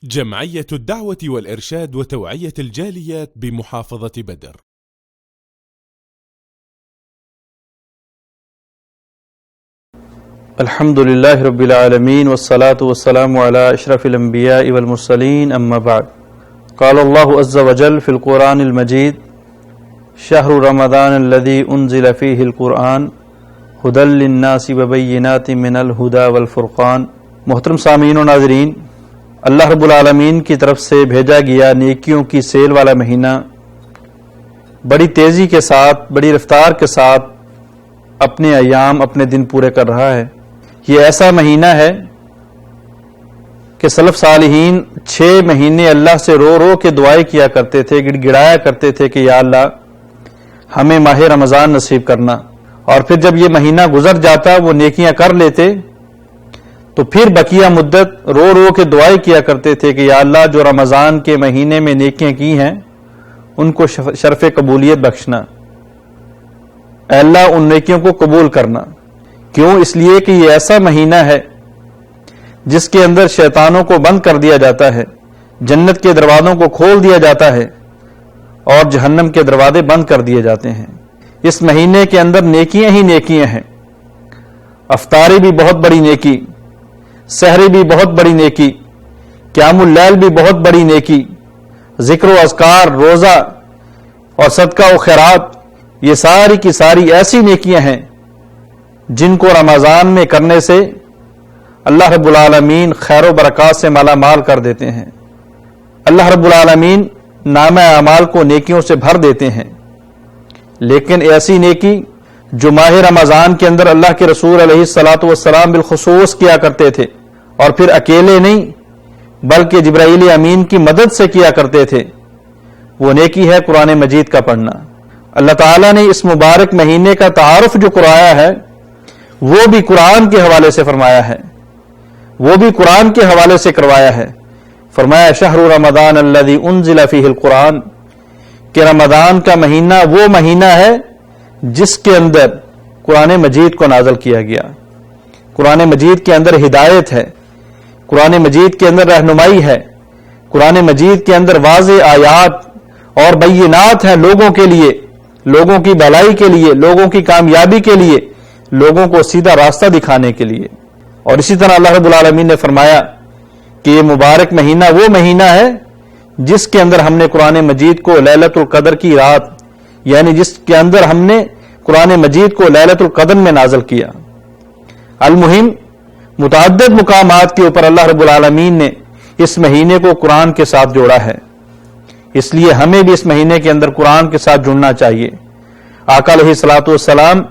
جمعية الدعوة والإرشاد وتوعية الجاليات بمحافظة بدر. الحمد لله رب العالمين والصلاة والسلام على أشرف الأنبياء والمرسلين أما بعد. قال الله عز وجل في القرآن المجيد: شهر رمضان الذي أنزل فيه القرآن هدى للناس وبينات من الهدى والفرقان. محترم سامعین و ناظرین، اللہ رب العالمین کی طرف سے بھیجا گیا نیکیوں کی سیل والا مہینہ بڑی تیزی کے ساتھ، بڑی رفتار کے ساتھ اپنے ایام، اپنے دن پورے کر رہا ہے۔ یہ ایسا مہینہ ہے کہ سلف صالحین 6 مہینے اللہ سے رو رو کے دعائیں کیا کرتے تھے، گڑ گڑایا کرتے تھے کہ یا اللہ ہمیں ماہ رمضان نصیب کرنا، اور پھر جب یہ مہینہ گزر جاتا، وہ نیکیاں کر لیتے، تو پھر بقیہ مدت رو رو کے دعائیں کیا کرتے تھے کہ یا اللہ جو رمضان کے مہینے میں نیکیاں کی ہیں ان کو شرف قبولیت بخشنا، اے اللہ ان نیکیوں کو قبول کرنا۔ کیوں؟ اس لیے کہ یہ ایسا مہینہ ہے جس کے اندر شیطانوں کو بند کر دیا جاتا ہے، جنت کے دروازوں کو کھول دیا جاتا ہے اور جہنم کے دروازے بند کر دیے جاتے ہیں۔ اس مہینے کے اندر نیکیاں ہی نیکیاں ہیں، افطاری بھی بہت بڑی نیکی، سحری بھی بہت بڑی نیکی، قیام اللیل بھی بہت بڑی نیکی، ذکر و اذکار، روزہ اور صدقہ و خیرات، یہ ساری کی ساری ایسی نیکیاں ہیں جن کو رمضان میں کرنے سے اللہ رب العالمین خیر و برکات سے مالا مال کر دیتے ہیں۔ اللہ رب العالمین نامہ اعمال کو نیکیوں سے بھر دیتے ہیں۔ لیکن ایسی نیکی جو ماہ رمضان کے اندر اللہ کے رسول علیہ الصلاۃ والسلام بالخصوص کیا کرتے تھے، اور پھر اکیلے نہیں بلکہ جبرائیل امین کی مدد سے کیا کرتے تھے، وہ نیکی ہے قرآن مجید کا پڑھنا۔ اللہ تعالیٰ نے اس مبارک مہینے کا تعارف جو کرایا ہے وہ بھی قرآن کے حوالے سے فرمایا ہے، وہ بھی قرآن کے حوالے سے کروایا ہے۔ فرمایا شہر رمضان الذی انزل فیہ القرآن، کہ رمضان کا مہینہ وہ مہینہ ہے جس کے اندر قرآن مجید کو نازل کیا گیا۔ قرآن مجید کے اندر ہدایت ہے، قرآن مجید کے اندر رہنمائی ہے، قرآن مجید کے اندر واضح آیات اور بینات ہیں لوگوں کے لیے، لوگوں کی بھلائی کے لیے، لوگوں کی کامیابی کے لیے، لوگوں کو سیدھا راستہ دکھانے کے لیے۔ اور اسی طرح اللہ رب العالمین نے فرمایا کہ یہ مبارک مہینہ وہ مہینہ ہے جس کے اندر ہم نے قرآن مجید کو لیلۃ القدر کی رات، یعنی جس کے اندر ہم نے قرآن مجید کو لیلۃ القدر میں نازل کیا۔ المہم متعدد مقامات کے اوپر اللہ رب العالمین نے اس مہینے کو قرآن کے ساتھ جوڑا ہے، اس لیے ہمیں بھی اس مہینے کے اندر قرآن کے ساتھ جڑنا چاہیے۔ آقا علیہ الصلوۃ والسلام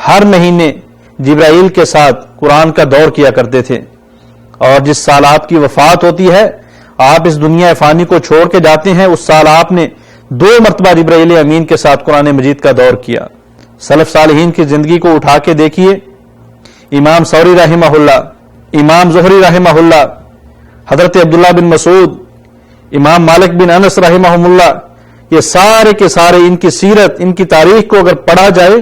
ہر مہینے جبرائیل کے ساتھ قرآن کا دور کیا کرتے تھے، اور جس سال آپ کی وفات ہوتی ہے، آپ اس دنیا فانی کو چھوڑ کے جاتے ہیں، اس سال آپ نے 2 مرتبہ جبرائیل امین کے ساتھ قرآن مجید کا دور کیا۔ سلف صالحین کی زندگی کو اٹھا کے دیکھیے، امام ثوری رحمہ اللہ، امام زہری رحمہ اللہ، حضرت عبداللہ بن مسعود، امام مالک بن انس رحمہ اللہ، یہ سارے کے سارے ان کی سیرت، ان کی تاریخ کو اگر پڑھا جائے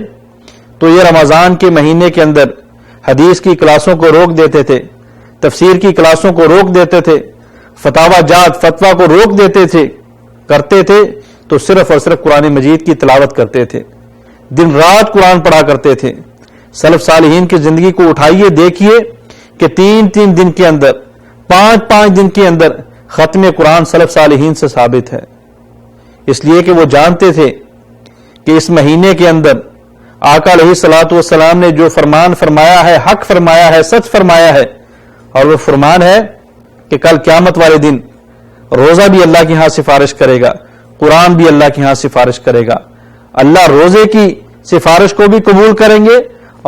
تو یہ رمضان کے مہینے کے اندر حدیث کی کلاسوں کو روک دیتے تھے، تفسیر کی کلاسوں کو روک دیتے تھے، فتاوی جات فتویٰ کو روک دیتے تھے، کرتے تھے تو صرف اور صرف قرآن مجید کی تلاوت کرتے تھے، دن رات قرآن پڑھا کرتے تھے۔ سلف صالحین کی زندگی کو اٹھائیے، دیکھیے کہ 3 دن کے اندر، 5 دن کے اندر ختم قرآن سلف صالحین سے ثابت ہے، اس لیے کہ وہ جانتے تھے کہ اس مہینے کے اندر آقا علیہ الصلوۃ والسلام نے جو فرمان فرمایا ہے، حق فرمایا ہے، سچ فرمایا ہے، اور وہ فرمان ہے کہ کل قیامت والے دن روزہ بھی اللہ کے ہاں سفارش کرے گا، قرآن بھی اللہ کے ہاں سفارش کرے گا۔ اللہ روزے کی سفارش کو بھی قبول کریں گے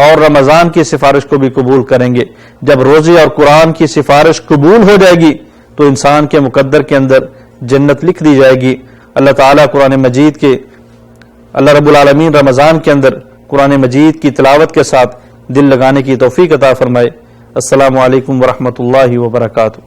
اور رمضان کی سفارش کو بھی قبول کریں گے۔ جب روزے اور قرآن کی سفارش قبول ہو جائے گی تو انسان کے مقدر کے اندر جنت لکھ دی جائے گی۔ اللہ تعالیٰ قرآن مجید کے، اللہ رب العالمین رمضان کے اندر قرآن مجید کی تلاوت کے ساتھ دل لگانے کی توفیق عطا فرمائے۔ السلام علیکم ورحمۃ اللہ وبرکاتہ۔